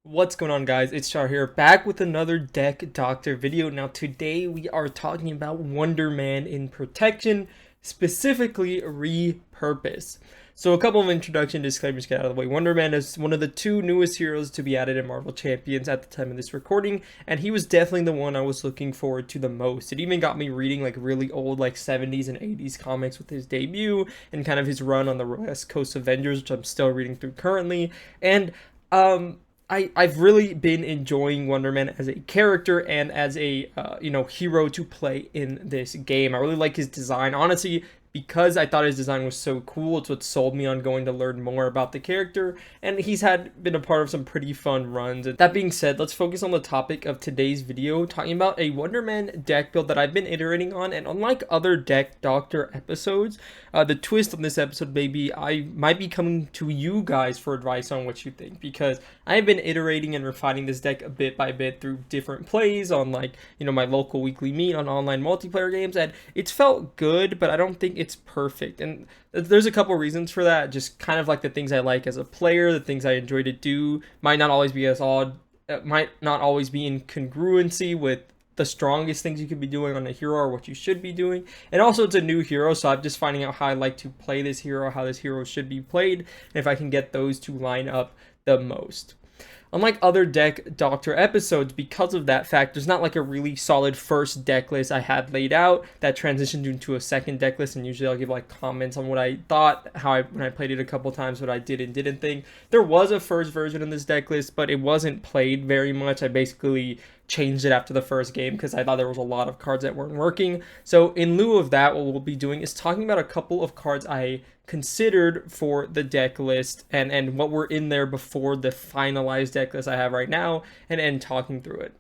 What's going on, guys? It's Charr here, back with another Deck Doctor video. Now today we are talking about Wonder Man in Protection, specifically Repurpose. So a couple of introduction disclaimers get out of the way. Wonder Man is one of the two newest heroes to be added in Marvel Champions at the time of this recording, and he was definitely the one I was looking forward to the most. It even got me reading like really old like 70s and 80s comics with his debut and kind of his run on the West Coast Avengers, which I'm still reading through currently. And I've really been enjoying Wonder Man as a character and as a hero to play in this game. I really like his design. Honestly, because I thought his design was so cool, it's what sold me on going to learn more about the character, and he's been a part of some pretty fun runs. And that being said, let's focus on the topic of today's video, talking about a Wonder Man deck build that I've been iterating on. And unlike other Deck Doctor episodes, the twist on this episode may be I might be coming to you guys for advice on what you think, because I have been iterating and refining this deck a bit by bit through different plays on my local weekly meet on online multiplayer games, and it's felt good, but I don't think it's perfect. And there's a couple reasons for that. Just kind of like the things I like as a player, the things I enjoy to do might not always be as odd, might not always be in congruency with the strongest things you could be doing on a hero or what you should be doing. And also, it's a new hero, so I'm just finding out how I like to play this hero, how this hero should be played, and if I can get those to line up the most. Unlike other Deck Doctor episodes, because of that fact, there's not like a really solid first deck list I had laid out that transitioned into a second deck list, and usually I'll give like comments on what I thought, when I played it a couple times, what I did and didn't think. There was a first version of this deck list, but it wasn't played very much. I basically changed it after the first game because I thought there was a lot of cards that weren't working. So in lieu of that, what we'll be doing is talking about a couple of cards I considered for the deck list and what were in there before the finalized deck list I have right now, and talking through it.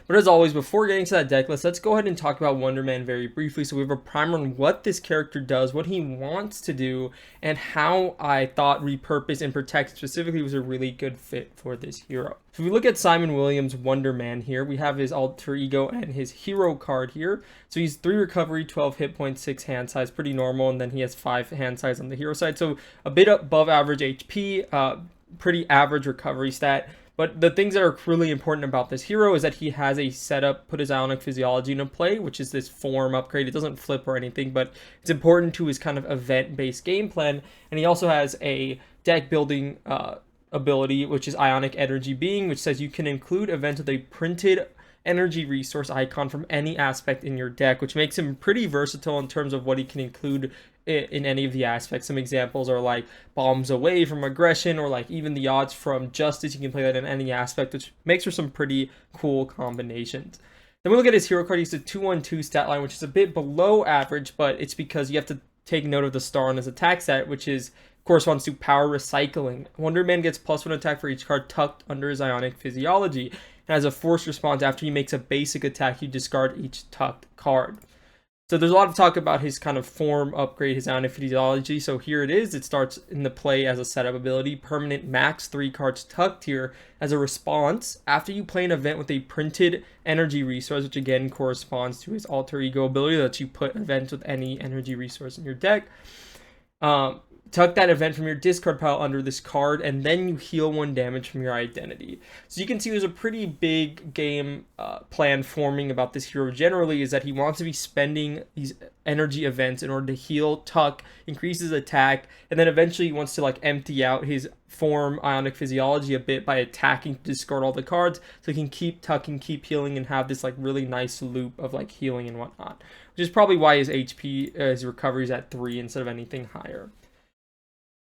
But as always, before getting to that deck list, let's go ahead and talk about Wonder Man very briefly, so we have a primer on what this character does, what he wants to do, and how I thought Repurpose and Protect specifically was a really good fit for this hero. So if we look at Simon Williams' Wonder Man here, we have his alter ego and his hero card here. So he's 3 recovery, 12 hit points, 6 hand size, pretty normal, and then he has 5 hand size on the hero side. So a bit above average HP, pretty average recovery stat. But the things that are really important about this hero is that he has a setup, put his Ionic Physiology into play, which is this form upgrade. It doesn't flip or anything, but it's important to his kind of event-based game plan. And he also has a deck building ability, which is Ionic Energy Being, which says you can include events with a printed energy resource icon from any aspect in your deck, which makes him pretty versatile in terms of what he can include in any of the aspects. Some examples are like bombs away from aggression, or like even the odds from justice. You can play that in any aspect, which makes for some pretty cool combinations. Then we look at his hero card. He's a 2-1-2 stat line, which is a bit below average, but it's because you have to take note of the star on his attack stat, which corresponds to power recycling. Wonder Man gets +1 attack for each card tucked under his Ionic Physiology, and as a forced response, after he makes a basic attack, you discard each tucked card. So there's a lot of talk about his kind of form upgrade, his Ionic Physiology. So here it is. It starts in the play as a setup ability, permanent max 3 cards tucked here as a response. After you play an event with a printed energy resource, which again corresponds to his alter ego ability, that you put events with any energy resource in your deck. Tuck that event from your discard pile under this card, and then you heal 1 damage from your identity. So you can see there's a pretty big game plan forming about this hero generally, is that he wants to be spending these energy events in order to heal, tuck, increase his attack, and then eventually he wants to like empty out his form Ionic Physiology a bit by attacking to discard all the cards, so he can keep tucking, keep healing, and have this like really nice loop of like healing and whatnot, which is probably why his HP, his recovery is at 3 instead of anything higher.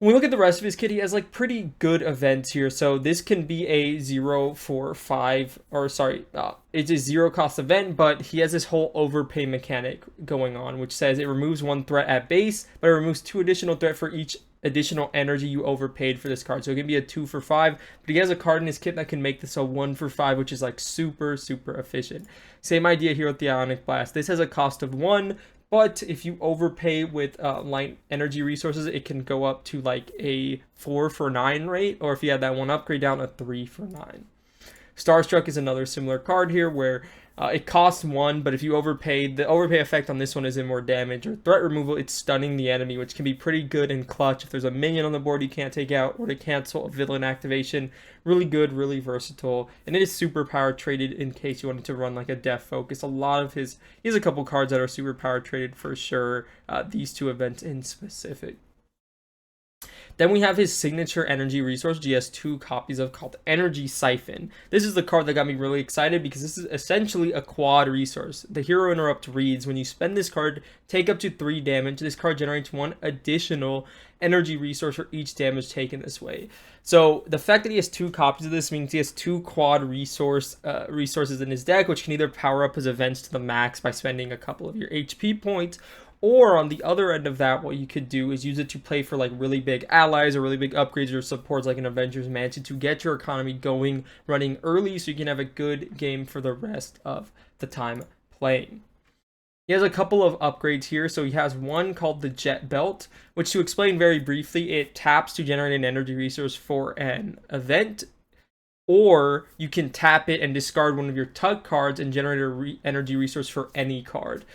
When we look at the rest of his kit, he has like pretty good events here. So this can be a 0-4-5, or sorry, it's a 0 cost event, but he has this whole overpay mechanic going on, which says it removes 1 threat at base, but it removes 2 additional threat for each additional energy you overpaid for this card. So it can be a 2-for-5, but he has a card in his kit that can make this a 1-for-5, which is like super efficient. Same idea here with the Ionic Blast. This has a cost of 1, but if you overpay with light energy resources, it can go up to like a 4-for-9 rate, or if you had that 1 upgrade down, a 3-for-9. Starstruck is another similar card here where it costs 1, but if you overpay, the overpay effect on this one is in more damage or threat removal. It's stunning the enemy, which can be pretty good and clutch if there's a minion on the board you can't take out, or to cancel a villain activation. Really good, really versatile, and it is super power traded in case you wanted to run like a death focus. A lot of he has a couple cards that are super power traded for sure, these 2 events in specific. Then we have his signature energy resource, which he has 2 copies of, called Energy Siphon. This is the card that got me really excited because this is essentially a quad resource. The Hero Interrupt reads, when you spend this card, take up to 3 damage. This card generates 1 additional energy resource for each damage taken this way. So the fact that he has 2 copies of this means he has 2 quad resources in his deck, which can either power up his events to the max by spending a couple of your HP points, or on the other end of that, what you could do is use it to play for like really big allies or really big upgrades or supports like an Avengers Mansion to get your economy going, running early so you can have a good game for the rest of the time playing. He has a couple of upgrades here. So he has one called the Jet Belt, which, to explain very briefly, it taps to generate an energy resource for an event, or you can tap it and discard one of your tug cards and generate a energy resource for any card.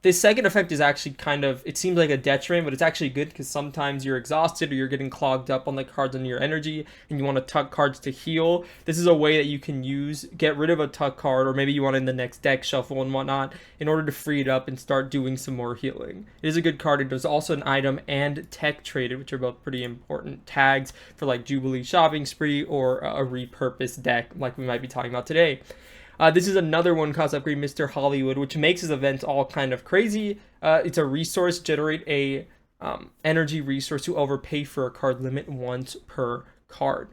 This second effect is actually kind of, it seems like a detriment, but it's actually good because sometimes you're exhausted or you're getting clogged up on the cards on your energy and you want to tug cards to heal. This is a way that you can get rid of a tug card, or maybe you want in the next deck shuffle and whatnot, in order to free it up and start doing some more healing. It is a good card. It is also an item and tech traded, which are both pretty important tags for like Jubilee Shopping Spree or a repurposed deck like we might be talking about today. This is another one cost upgrade, Mr. Hollywood, which makes his events all kind of crazy. It's a resource, generate a energy resource to overpay for a card limit once per card.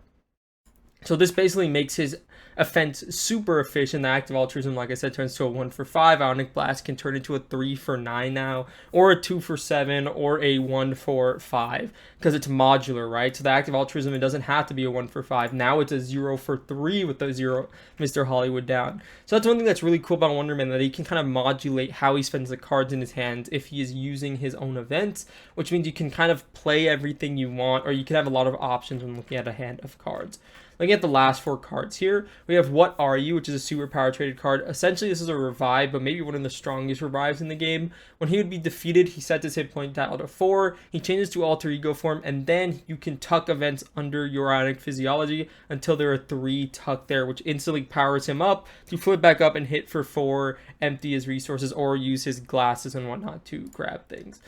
So this basically makes his offense super efficient. The active altruism, like I said, turns to a 1 for 5. Ionic Blast can turn into a 3 for 9 now, or a 2 for 7, or a 1 for 5, because it's modular, right? So the active altruism, it doesn't have to be a 1 for 5. Now it's a 0 for 3 with the 0 Mr. Hollywood down. So that's one thing that's really cool about Wonder Man, that he can kind of modulate how he spends the cards in his hand if he is using his own events, which means you can kind of play everything you want, or you can have a lot of options when looking at a hand of cards. Looking at the last 4 cards here, we have What Are You, which is a super power traded card. Essentially, this is a revive, but maybe one of the strongest revives in the game. When he would be defeated, he sets his hit point dial to 4. He changes to alter ego form, and then you can tuck events under your Ionic Physiology until there are 3 tucked there, which instantly powers him up to flip back up and hit for 4, empty his resources, or use his glasses and whatnot to grab things.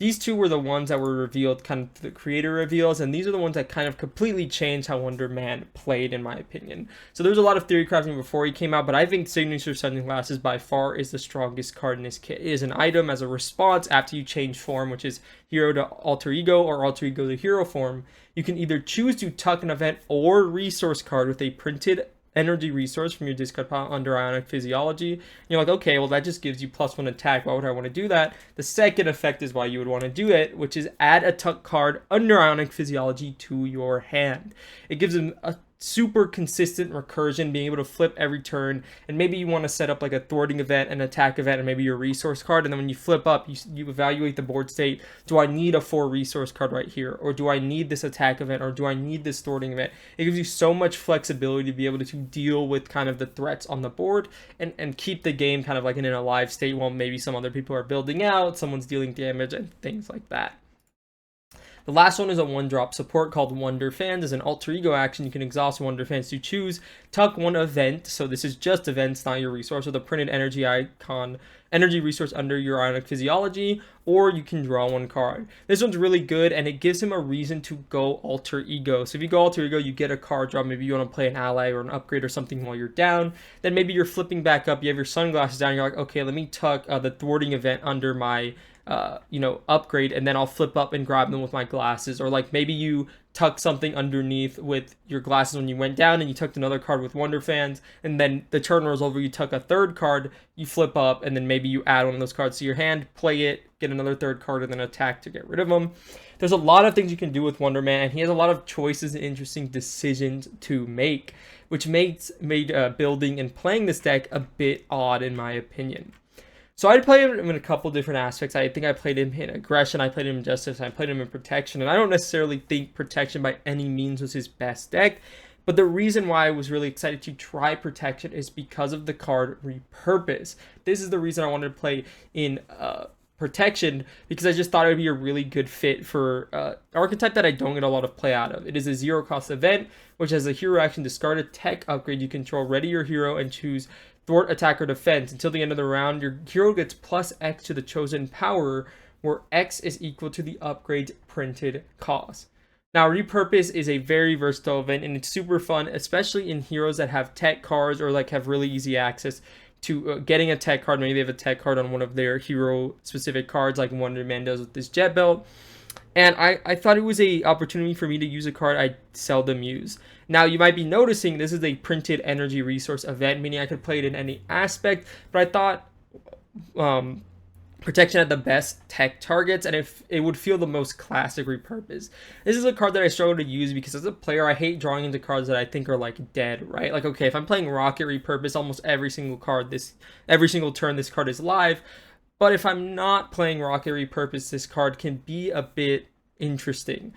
These 2 were the ones that were revealed, kind of the creator reveals, and these are the ones that kind of completely changed how Wonder Man played, in my opinion. So there was a lot of theory crafting before he came out, but I think Signature Sunglasses by far is the strongest card in his kit. It is an item as a response after you change form, which is hero to alter ego or alter ego to hero form. You can either choose to tuck an event or resource card with a printed energy resource from your discard pile under Ionic Physiology. And you're like, okay, well that just gives you +1 attack. Why would I want to do that? The second effect is why you would want to do it, which is add a tuck card under Ionic Physiology to your hand. It gives him a super consistent recursion, being able to flip every turn, and maybe you want to set up like a thwarting event, an attack event, and maybe your resource card, and then when you flip up, you evaluate the board state. Do I need a 4 resource card right here, or do I need this attack event, or do I need this thwarting event? It gives you so much flexibility to be able to deal with kind of the threats on the board and keep the game kind of like in an alive state while maybe some other people are building out, someone's dealing damage, and things like that. The last one is a 1-drop support called Wonder Fans. As an alter ego action, you can exhaust Wonder Fans to choose tuck 1 event. So this is just events, not your resource, with a printed energy resource under your Ionic Physiology, or you can draw 1 card. This one's really good, and it gives him a reason to go alter ego. So if you go alter ego, you get a card draw. Maybe you want to play an ally or an upgrade or something while you're down. Then maybe you're flipping back up, you have your sunglasses down, you're like, okay, let me tuck the thwarting event under my upgrade, and then I'll flip up and grab them with my glasses. Or like maybe you tuck something underneath with your glasses when you went down, and you tucked another card with Wonder Fans, and then the turn rolls over, you tuck a 3rd card, you flip up, and then maybe you add one of those cards to your hand, play it, get another 3rd card, and then attack to get rid of them. There's a lot of things you can do with Wonder Man, and he has a lot of choices and interesting decisions to make, which made building and playing this deck a bit odd in my opinion. So I'd play him in a couple different aspects. I think I played him in aggression, I played him in justice, I played him in protection, and I don't necessarily think protection by any means was his best deck, But the reason why I was really excited to try Protection is because of the card Repurpose. This is the reason I wanted to play in Protection, because I just thought it would be a really good fit for archetype that I don't get a lot of play out of. It is a 0-cost event, which has a hero action: discard a tech upgrade you control, ready your hero, and choose thwart, attack, or defense. Until the end of the round, your hero gets plus X to the chosen power, where X is equal to the upgrade's printed cost. Now, Repurpose is a very versatile event, and it's super fun, especially in heroes that have tech cards or like have really easy access to getting a tech card. Maybe they have a tech card on one of their hero specific cards, like Wonder Man does with this jet belt. And I thought it was a opportunity for me to use a card I seldom use. Now, you might be noticing this is a printed energy resource event, meaning I could play it in any aspect, but I thought Protection had the best tech targets, and if it would feel the most classic Repurpose. This is a card that I struggle to use because as a player, I hate drawing into cards that I think are like dead, right? Like, okay, if I'm playing Rocket Repurpose, almost every single turn this card is live. But if I'm not playing Rocket Repurpose, this card can be a bit interesting.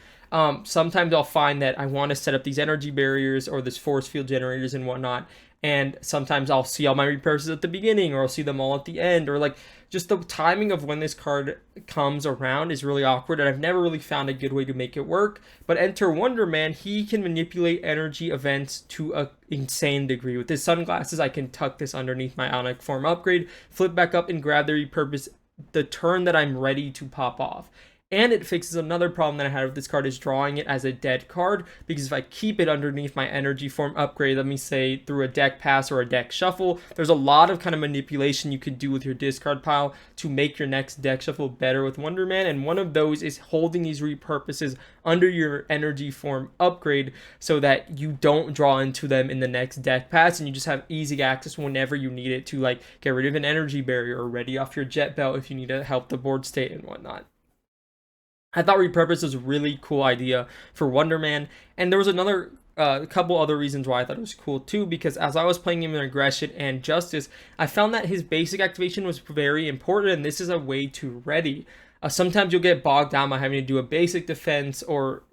Sometimes I'll find that I want to set up these energy barriers or this force field generators and whatnot, and sometimes I'll see all my repurposes at the beginning, or I'll see them all at the end, or like just the timing of when this card comes around is really awkward, and I've never really found a good way to make it work. But enter Wonder Man. He can manipulate energy events to an insane degree. With his sunglasses, I can tuck this underneath my Ionic Form upgrade, flip back up, and grab the repurpose the turn that I'm ready to pop off. And it fixes another problem that I had with this card, is drawing it as a dead card, because if I keep it underneath my energy form upgrade, let me say through a deck pass or a deck shuffle, there's a lot of kind of manipulation you could do with your discard pile to make your next deck shuffle better with Wonder Man, and one of those is holding these repurposes under your energy form upgrade so that you don't draw into them in the next deck pass, and you just have easy access whenever you need it to like get rid of an energy barrier or ready off your jet belt if you need to help the board state and whatnot. I thought Repurpose was a really cool idea for Wonder Man, and there was another couple other reasons why I thought it was cool too, because as I was playing him in Aggression and Justice, I found that his basic activation was very important, and this is a way to ready. Sometimes you'll get bogged down by having to do a basic defense or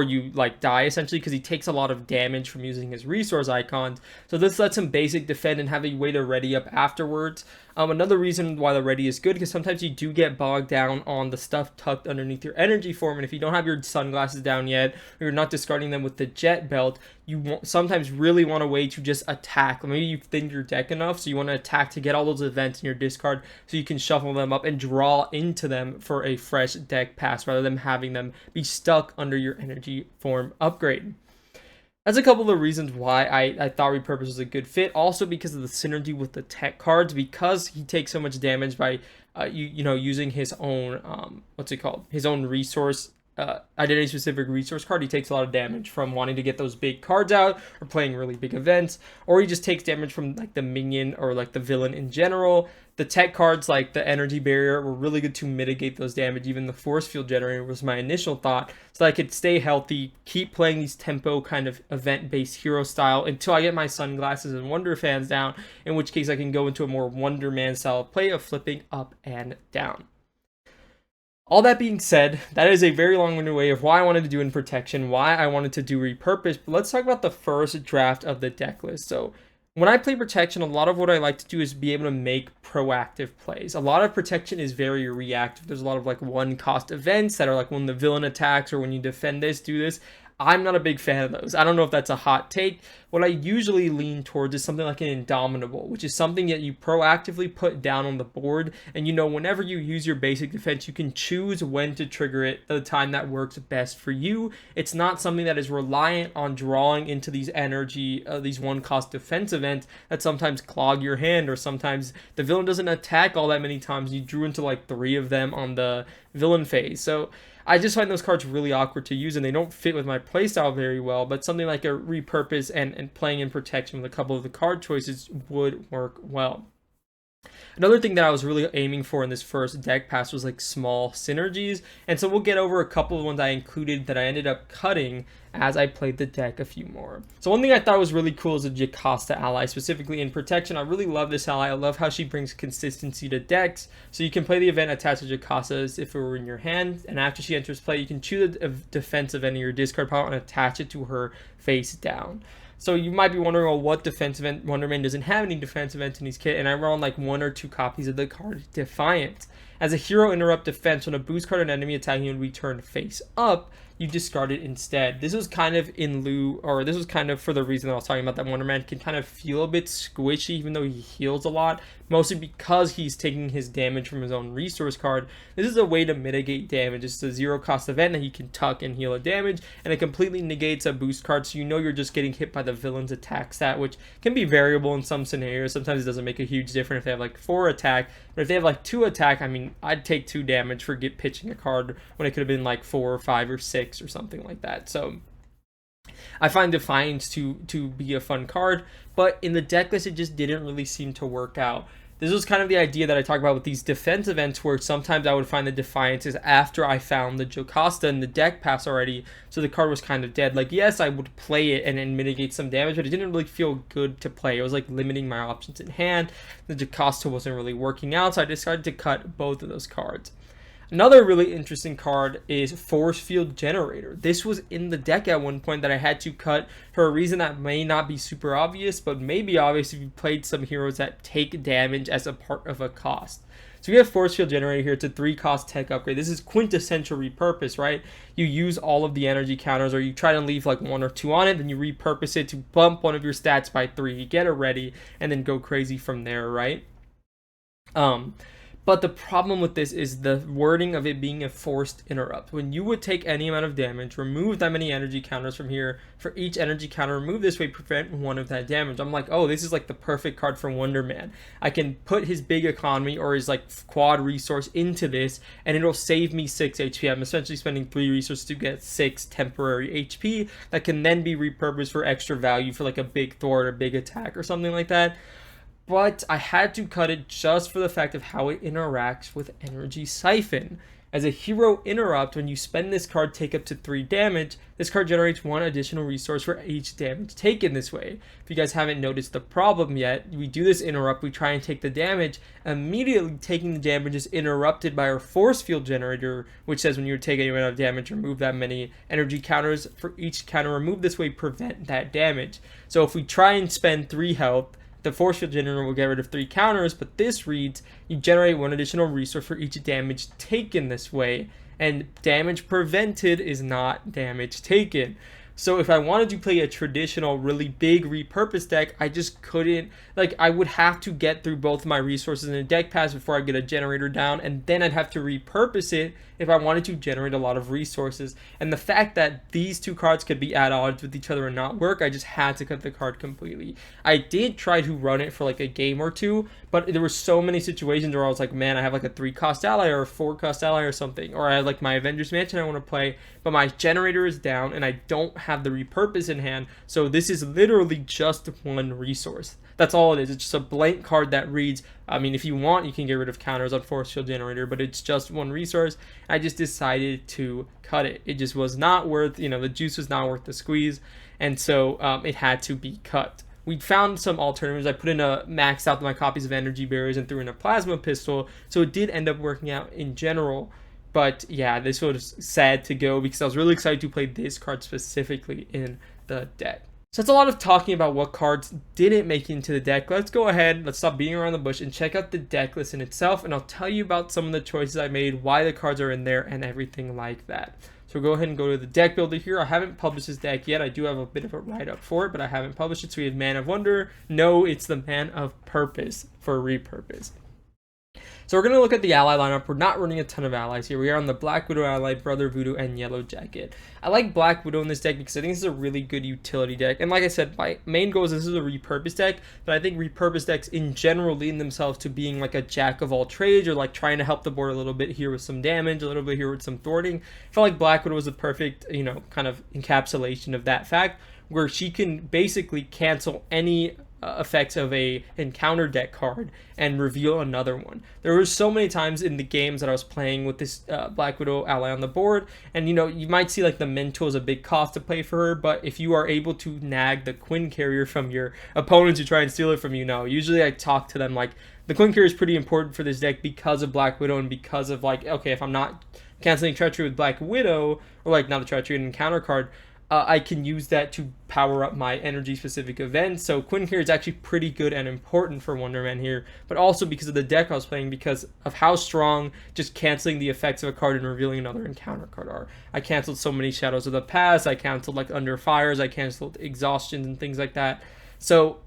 you like die essentially, because he takes a lot of damage from using his resource icons. So this lets him basic defend and have a way to ready up afterwards. Another reason why the ready is good, because sometimes you do get bogged down on the stuff tucked underneath your energy form, and if you don't have your sunglasses down yet, or you're not discarding them with the jet belt, you sometimes really want a way to just attack. Maybe you've thinned your deck enough, so you want to attack to get all those events in your discard so you can shuffle them up and draw into them for a fresh deck pass, rather than having them be stuck under your energy form upgrade. That's a couple of the reasons why I thought Repurpose was a good fit. Also because of the synergy with the tech cards, because he takes so much damage by using his own his own resource identity specific resource card. He takes a lot of damage from wanting to get those big cards out or playing really big events, or he just takes damage from like the minion or like the villain in general. The tech cards like the energy barrier were really good to mitigate those damage. Even the force field generator was my initial thought, so I could stay healthy, keep playing these tempo kind of event based hero style until I get my sunglasses and Wonder Fans down, in which case I can go into a more Wonder Man style of play of flipping up and down. All that being said, that is a very long-winded way of why I wanted to do in Protection, why I wanted to do Repurpose, but let's talk about the first draft of the deck list. So when I play Protection, a lot of what I like to do is be able to make proactive plays. A lot of Protection is very reactive. There's a lot of like one-cost events that are like when the villain attacks or when you defend this, do this. I'm not a big fan of those. I don't know if that's a hot take. What I usually lean towards is something like an Indomitable, which is something that you proactively put down on the board, and whenever you use your basic defense, you can choose when to trigger it at the time that works best for you. It's not something that is reliant on drawing into these these one-cost defense events that sometimes clog your hand, or sometimes the villain doesn't attack all that many times. You drew into like 3 of them on the villain phase. So I just find those cards really awkward to use, and they don't fit with my playstyle very well, but something like a Repurpose and playing in Protection with a couple of the card choices would work well. Another thing that I was really aiming for in this first deck pass was like small synergies, and so we'll get over a couple of ones I included that I ended up cutting as I played the deck a few more. So one thing I thought was really cool is the Jocasta ally, specifically in Protection. I really love this ally. I love how she brings consistency to decks. So you can play the event attached to Jocasta as if it were in your hand, and after she enters play, you can choose a defense event in your discard pile and attach it to her face down. So you might be wondering, well, what defense event? Wonder Man doesn't have any defense events in his kit, and I run like 1 or 2 copies of the card Defiant. As a hero interrupt defense, when a boost card an enemy attacking you would be turned face up, you discard it instead. This was kind of in lieu, or this was kind of for the reason that I was talking about, that Wonder Man can kind of feel a bit squishy even though he heals a lot, mostly because he's taking his damage from his own resource card. This is a way to mitigate damage. It's a 0 cost event that he can tuck and heal a damage, and it completely negates a boost card, so you know you're just getting hit by the villain's attack stat, which can be variable in some scenarios. Sometimes it doesn't make a huge difference if they have like 4 attack, but if they have like 2 attack, I mean, I'd take 2 damage for pitching a card when it could have been like 4 or 5 or 6 or something like that. So I find Defiance to be a fun card, but in the deck list it just didn't really seem to work out. This was kind of the idea that I talk about with these defense events, where sometimes I would find the Defiances after I found the Jocasta in the deck pass already, so the card was kind of dead. Like, yes, I would play it and then mitigate some damage, but it didn't really feel good to play. It was like limiting my options in hand. The Jocasta wasn't really working out, so I decided to cut both of those cards. Another really interesting card is Force Field Generator. This was in the deck at one point that I had to cut for a reason that may not be super obvious, but may be obvious if you played some heroes that take damage as a part of a cost. So we have Force Field Generator here. It's a 3-cost tech upgrade. This is quintessential repurpose, right? You use all of the energy counters, or you try to leave like 1 or 2 on it, then you repurpose it to bump one of your stats by 3, get it ready, and then go crazy from there, right? But the problem with this is the wording of it being a forced interrupt. When you would take any amount of damage, remove that many energy counters from here. For each energy counter removed this way, prevent 1 of that damage. I'm like, oh, this is like the perfect card for Wonder Man. I can put his big economy or his like quad resource into this, and it'll save me 6 HP. I'm essentially spending 3 resources to get 6 temporary HP that can then be repurposed for extra value for like a big thwart or big attack or something like that. But I had to cut it just for the fact of how it interacts with Energy Siphon. As a hero interrupt, when you spend this card, take up to 3 damage, this card generates 1 additional resource for each damage taken this way. If you guys haven't noticed the problem yet, we do this interrupt, we try and take the damage, immediately taking the damage is interrupted by our Force Field Generator, which says when you take any amount of damage, remove that many energy counters. For each counter removed this way, prevent that damage. So if we try and spend 3 health, the Force Field Generator will get rid of 3 counters, but this reads, you generate 1 additional resource for each damage taken this way, and damage prevented is not damage taken. So if I wanted to play a traditional, really big repurpose deck, I just couldn't, like, I would have to get through both of my resources in a deck pass before I get a generator down, and then I'd have to repurpose it if I wanted to generate a lot of resources. And the fact that these 2 cards could be at odds with each other and not work, I just had to cut the card completely. I did try to run it for like a game or 2, but there were so many situations where I was like, man, I have like a 3-cost ally or a 4-cost ally or something, or I have like my Avengers Mansion I want to play, but my generator is down and I don't have the repurpose in hand, so this is literally just 1 resource. That's all it is. It's just a blank card that reads, I mean, if you want, you can get rid of counters on Force Field Generator, but it's just 1 resource. I just decided to cut it. It just was not worth, the juice was not worth the squeeze, and so it had to be cut. We found some alternatives. I put in maxed out my copies of Energy Barriers and threw in a Plasma Pistol, so it did end up working out in general. But yeah, this was sad to go because I was really excited to play this card specifically in the deck. So that's a lot of talking about what cards didn't make it into the deck. Let's go ahead, let's stop beating around the bush and check out the deck list in itself, and I'll tell you about some of the choices I made, why the cards are in there, and everything like that. So go ahead and go to the deck builder here. I haven't published this deck yet. I do have a bit of a write-up for it, but I haven't published it. So we have Man of Wonder. No, it's the Man of Purpose for Repurpose. So we're going to look at the ally lineup. We're not running a ton of allies here. We are on the Black Widow ally, Brother Voodoo, and Yellow Jacket. I like Black Widow in this deck because I think this is a really good utility deck. And like I said, my main goal is this is a repurpose deck, but I think repurpose decks in general lean themselves to being like a jack of all trades, or like trying to help the board a little bit here with some damage, a little bit here with some thwarting. I felt like Black Widow was a perfect, kind of encapsulation of that fact, where she can basically cancel any effects of a encounter deck card and reveal another one. There were so many times in the games that I was playing with this Black Widow ally on the board, and you know, you might see like the Mental is a big cost to play for her, but if you are able to nag the Quinn carrier from your opponents who try and steal it from you, no, usually I talk to them like, the Quinn carrier is pretty important for this deck because of Black Widow and because of like, okay, if I'm not canceling Treachery with Black Widow, or like not a Treachery, an encounter card, I can use that to power up my energy specific events. So Quinn here is actually pretty good and important for Wonder Man here, but also because of the deck I was playing, because of how strong just canceling the effects of a card and revealing another encounter card are. I canceled so many Shadows of the Past, I canceled like Under Fires, I canceled Exhaustions and things like that. So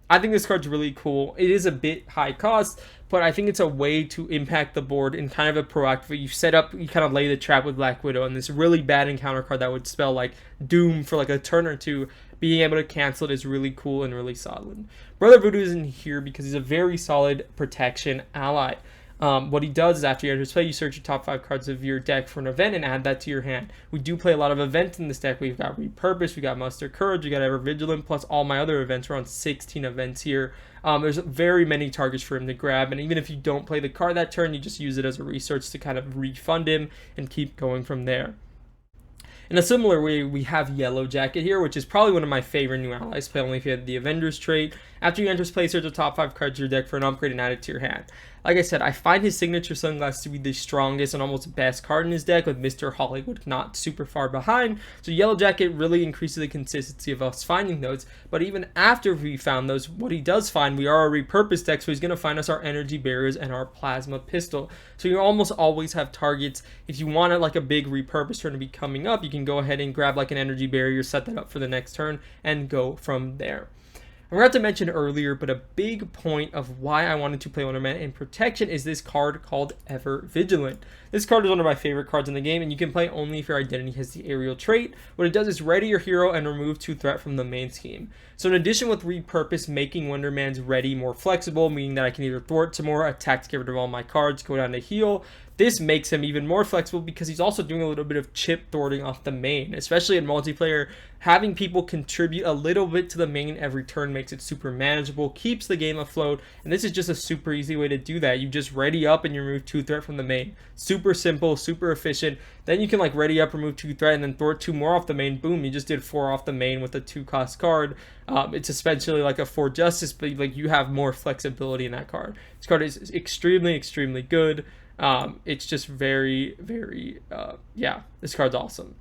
I think this card's really cool. It is a bit high cost, but I think it's a way to impact the board in kind of a proactive way. You set up, you kind of lay the trap with Black Widow, and this really bad encounter card that would spell like doom for like a turn or two, being able to cancel it is really cool and really solid. Brother Voodoo isn't here because he's a very solid protection ally. What he does is after you enter play, you search your top 5 cards of your deck for an event and add that to your hand. We do play a lot of events in this deck. We've got Repurpose, we got Muster Courage, we got Ever Vigilant, plus all my other events. We're on 16 events here. There's very many targets for him to grab, and even if you don't play the card that turn, you just use it as a resource to kind of refund him and keep going from there. In a similar way, we have Yellow Jacket here, which is probably one of my favorite new allies. Play only if you have the Avengers trait. After you enter play, search the top 5 cards of your deck for an upgrade and add it to your hand. Like I said, I find his signature sunglass to be the strongest and almost best card in his deck, with Mr. Hollywood not super far behind. So Yellow Jacket really increases the consistency of us finding those. But even after we found those, what he does find, we are a repurposed deck, so he's going to find us our energy barriers and our plasma pistol. So you almost always have targets. If you want like a big repurpose turn to be coming up, you can go ahead and grab like an energy barrier, set that up for the next turn, and go from there. I forgot to mention earlier, but a big point of why I wanted to play Wonder Man in Protection is this card called Ever Vigilant. This card is one of my favorite cards in the game, and you can play only if your identity has the aerial trait. What it does is ready your hero and remove 2 threat from the main scheme. So in addition with Repurpose making Wonder Man's ready more flexible, meaning that I can either thwart some more, attack to get rid of all my cards, go down to heal, this makes him even more flexible because he's also doing a little bit of chip thwarting off the main. Especially in multiplayer, having people contribute a little bit to the main every turn makes it super manageable, keeps the game afloat, and this is just a super easy way to do that. You just ready up and you remove 2 threat from the main. Super simple, super efficient. Then you can like ready up, remove 2 threat, and then thwart 2 more off the main. Boom, you just did 4 off the main with a 2-cost card. It's essentially like a 4 justice, but like you have more flexibility in that card. This card is extremely, extremely good. It's just very, very, yeah, this card's awesome.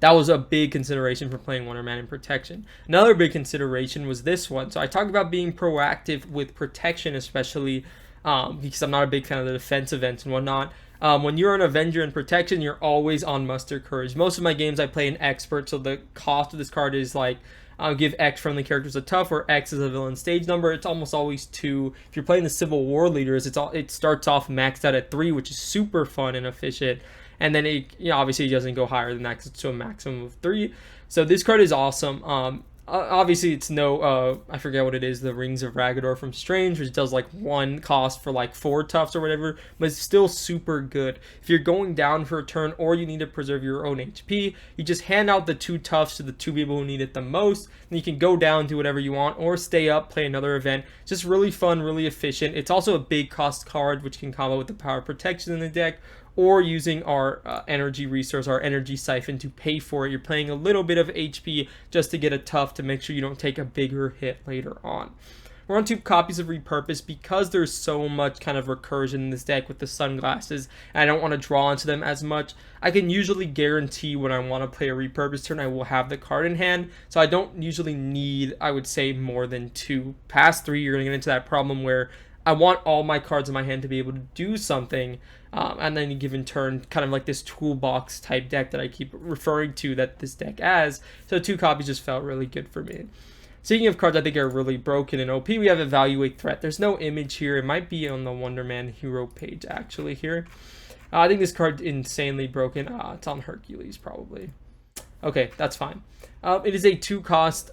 That was a big consideration for playing Wonder Man in Protection. Another big consideration was this one. So I talked about being proactive with Protection, especially because I'm not a big fan of the defense events and whatnot. When you're an Avenger in Protection, you're always on Muster Courage. Most of my games I play an Expert, so the cost of this card is like, give X friendly characters a tough, where X is a villain stage number. It's almost always 2. If you're playing the Civil War leaders, it starts off maxed out at 3, which is super fun and efficient. And then it, you know, obviously it doesn't go higher than that because it's to a maximum of 3. So this card is awesome. Obviously it's no, I forget what it is, the Rings of Ragador from Strange, which does like 1 cost for like 4 toughs or whatever, but it's still super good. If you're going down for a turn or you need to preserve your own HP, you just hand out the 2 toughs to the 2 people who need it the most, and you can go down, do whatever you want, or stay up, play another event. It's just really fun, really efficient. It's also a big cost card, which can combo with the power protection in the deck, or using our energy resource, our energy siphon, to pay for it. You're playing a little bit of HP just to get a tough to make sure you don't take a bigger hit later on. We're on 2 copies of Repurpose because there's so much kind of recursion in this deck with the sunglasses, and I don't want to draw into them as much. I can usually guarantee when I want to play a Repurpose turn, I will have the card in hand, so I don't usually need, I would say, more than 2. Past 3, you're going to get into that problem where I want all my cards in my hand to be able to do something, and then a given turn, kind of like this toolbox type deck that I keep referring to that this deck has. So 2 copies just felt really good for me. Speaking of cards I think are really broken in OP, we have Evaluate Threat. There's no image here. It might be on the Wonder Man hero page actually here. I think this card's insanely broken. It's on Hercules probably. Okay, that's fine. It is a 2-cost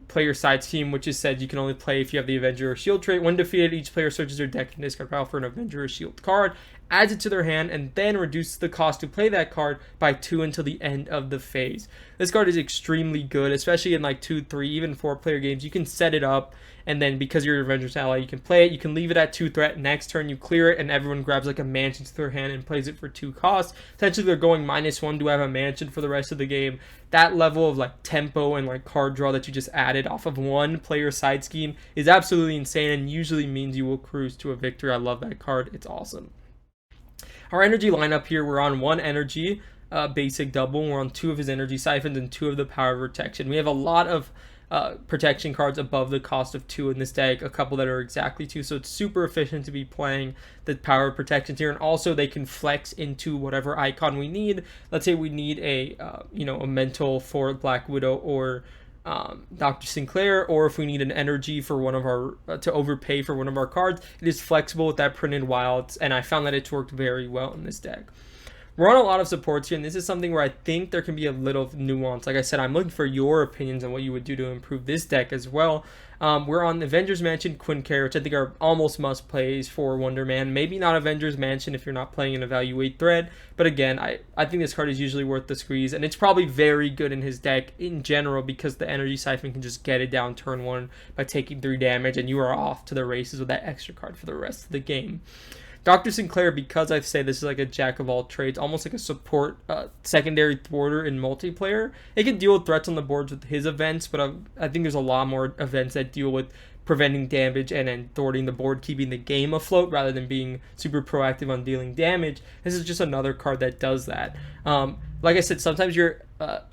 player side scheme, which is said you can only play if you have the Avenger or Shield trait. When defeated, each player searches their deck and discard pile for an Avenger or Shield card, adds it to their hand, and then reduces the cost to play that card by 2 until the end of the phase. This card is extremely good, especially in like 2, 3, even 4-player games. You can set it up, and then because you're Avenger's ally, you can play it. You can leave it at 2 threat. Next turn, you clear it, and everyone grabs like a mansion to their hand and plays it for 2 costs. Essentially, they're going -1 to have a mansion for the rest of the game. That level of like tempo and like card draw that you just added off of one player side scheme is absolutely insane, and usually means you will cruise to a victory. I love that card. It's awesome. Our energy lineup here, we're on 1 energy, basic double. We're on 2 of his energy siphons and 2 of the power protection. We have a lot of protection cards above the cost of 2 in this deck, a couple that are exactly 2, so it's super efficient to be playing the power protections here. And also they can flex into whatever icon we need. Let's say we need a a mental for Black Widow or Dr. Sinclair, or if we need an energy for one of our to overpay for one of our cards, it is flexible with that printed wilds, and I found that it's worked very well in this deck. We're on a lot of supports here, and this is something where I think there can be a little nuance. Like I said, I'm looking for your opinions on what you would do to improve this deck as well. We're on Avengers Mansion, Quincare, which I think are almost must plays for Wonder Man. Maybe not Avengers Mansion if you're not playing an Evaluate thread, but again, I think this card is usually worth the squeeze, and it's probably very good in his deck in general because the Energy Siphon can just get it down turn 1 by taking 3 damage, and you are off to the races with that extra card for the rest of the game. Dr. Sinclair, because I say this is like a jack of all trades, almost like a support secondary thwarter in multiplayer. It can deal with threats on the boards with his events, but I think there's a lot more events that deal with preventing damage and then thwarting the board, keeping the game afloat rather than being super proactive on dealing damage. This is just another card that does that. Like I said, sometimes your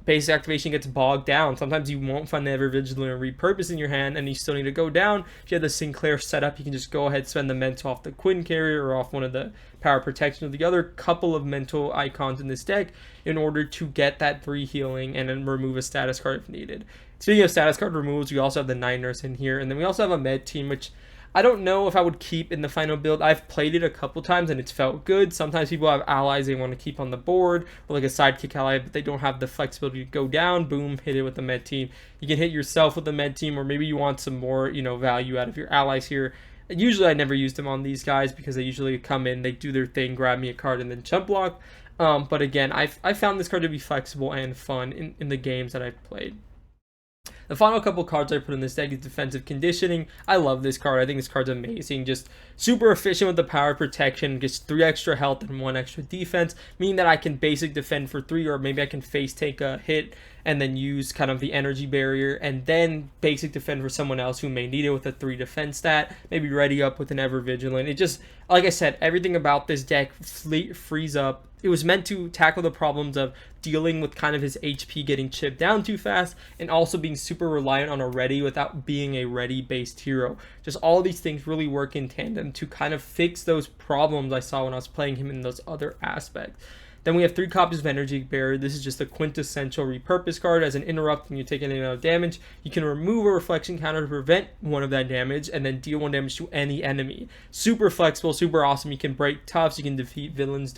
basic activation gets bogged down. Sometimes you won't find the Ever Vigilant or Repurpose in your hand, and you still need to go down. If you have the Sinclair set up, you can just go ahead, spend the mental off the Quinn carrier or off one of the power protection or the other couple of mental icons in this deck in order to get that 3 healing and then remove a status card if needed. Speaking of status card removals, we also have the 9 Nurse in here, and then we also have a med team, which I don't know if I would keep in the final build. I've played it a couple times and it's felt good. Sometimes people have allies they want to keep on the board, or like a sidekick ally, but they don't have the flexibility to go down. Boom, hit it with the med team. You can hit yourself with the med team, or maybe you want some more, value out of your allies here. Usually I never use them on these guys because they usually come in, they do their thing, grab me a card, and then chump block. But again, I found this card to be flexible and fun in the games that I've played. The final couple cards I put in this deck is Defensive Conditioning. I love this card. I think this card's amazing. Just super efficient with the power protection. Gets 3 extra health and 1 extra defense, meaning that I can basic defend for 3, or maybe I can face take a hit and then use kind of the energy barrier and then basic defend for someone else who may need it with a 3 defense stat. Maybe ready up with an Ever Vigilant. It just, like I said, everything about this deck frees up. It was meant to tackle the problems of dealing with kind of his HP getting chipped down too fast, and also being super reliant on a ready without being a ready based hero. Just all of these things really work in tandem to kind of fix those problems I saw when I was playing him in those other aspects. Then we have 3 copies of Energy Barrier. This is just a quintessential repurpose card. As an interrupt, when you take any amount of damage, you can remove a reflection counter to prevent 1 of that damage and then deal 1 damage to any enemy. Super flexible, super awesome. You can break toughs, you can defeat villains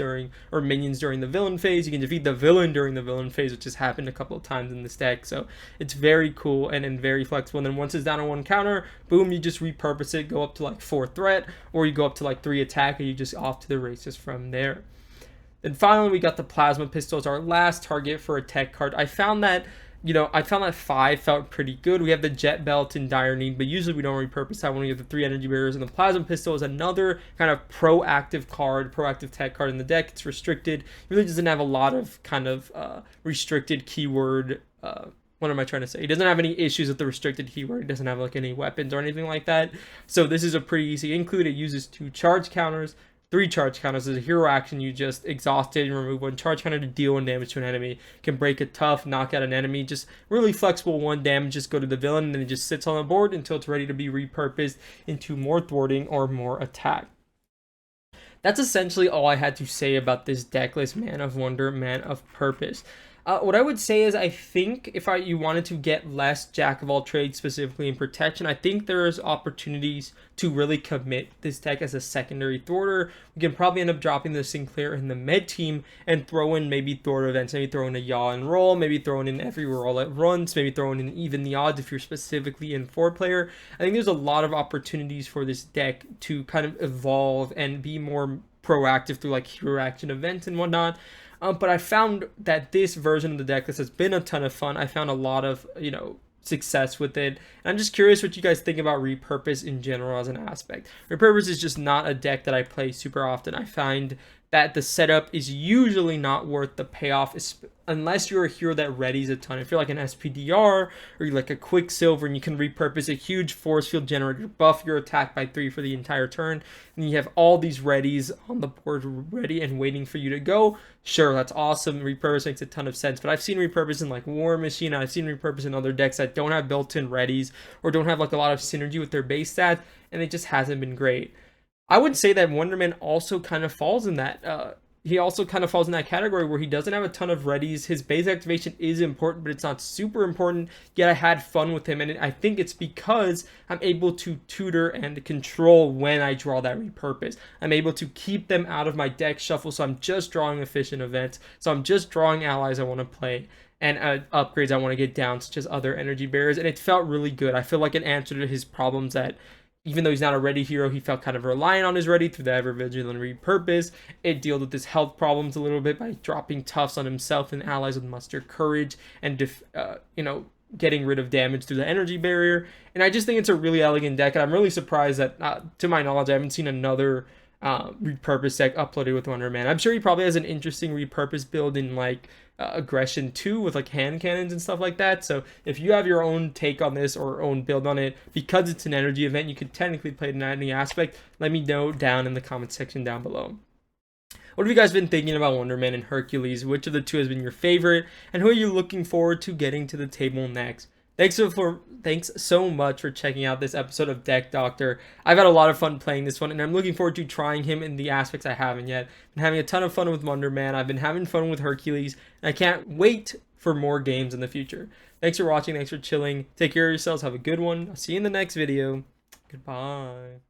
or minions during the villain phase. You can defeat the villain during the villain phase, which has happened a couple of times in this deck. So it's very cool and very flexible. And then once it's down on 1 counter, boom, you just repurpose it, go up to like 4 threat, or you go up to like 3 attack, and you just off to the races from there. Then finally, we got the Plasma Pistol as our last target for a tech card. I found that 5 felt pretty good. We have the Jet Belt in dire need, but usually we don't repurpose that when we have the 3 energy barriers. And the Plasma Pistol is another kind of proactive tech card in the deck. It's restricted. It really doesn't have a lot of kind of restricted keyword. What am I trying to say? It doesn't have any issues with the restricted keyword. It doesn't have like any weapons or anything like that. So this is a pretty easy include. It uses 2 charge counters. 3 charge counters. As a hero action, you just exhaust it and remove 1 charge counter to deal 1 damage to an enemy. Can break a tough, knock out an enemy. Just really flexible. 1 damage, just go to the villain, and then it just sits on the board until it's ready to be repurposed into more thwarting or more attack. That's essentially all I had to say about this deck list, Man of Wonder, Man of Purpose. What I would say is I think if you wanted to get less jack of all trades, specifically in protection, I think there's opportunities to really commit this deck as a secondary thwarter. We can probably end up dropping the Sinclair in the med team and throw in maybe thwart events, maybe throw in a yaw and roll, maybe throwing in every roll it runs, maybe throwing in even the odds if you're specifically in 4-player. I think there's a lot of opportunities for this deck to kind of evolve and be more proactive through like hero action events and whatnot. But I found that this version of the deck list has been a ton of fun. I found a lot of, success with it. And I'm just curious what you guys think about Repurpose in general as an aspect. Repurpose is just not a deck that I play super often. I find that the setup is usually not worth the payoff unless you're a hero that readies a ton. If you're like an SPDR or you're like a Quicksilver and you can repurpose a huge force field generator, buff your attack by 3 for the entire turn, and you have all these readies on the board ready and waiting for you to go, sure, that's awesome. Repurpose makes a ton of sense. But I've seen Repurpose in like War Machine, I've seen Repurpose in other decks that don't have built-in readies or don't have like a lot of synergy with their base stats, and it just hasn't been great. I would say that Wonderman also kind of falls in that. He also kind of falls in that category where he doesn't have a ton of readies. His base activation is important, but it's not super important. Yet I had fun with him, and I think it's because I'm able to tutor and control when I draw that repurpose. I'm able to keep them out of my deck shuffle, so I'm just drawing efficient events. So I'm just drawing allies I want to play and upgrades I want to get down, such as other energy barriers. And it felt really good. I feel like an answer to his problems that even though he's not a ready hero, he felt kind of reliant on his ready through the Ever Vigilant Repurpose. It dealt with his health problems a little bit by dropping Tufts on himself and allies with Muster Courage and, getting rid of damage through the energy barrier. And I just think it's a really elegant deck, and I'm really surprised that, to my knowledge, I haven't seen another repurpose deck uploaded with Wonder Man. I'm sure he probably has an interesting repurpose build in like aggression 2 with like hand cannons and stuff like that. So if you have your own take on this or own build on it, because it's an energy event, you could technically play it in any aspect. Let me know down in the comment section down below. What have you guys been thinking about Wonder Man and Hercules? Which of the two has been your favorite, and who are you looking forward to getting to the table next? Thanks so much for checking out this episode of Deck Doctor. I've had a lot of fun playing this one, and I'm looking forward to trying him in the aspects I haven't yet. Been having a ton of fun with Wonder Man. I've been having fun with Hercules, and I can't wait for more games in the future. Thanks for watching. Thanks for chilling. Take care of yourselves. Have a good one. I'll see you in the next video. Goodbye.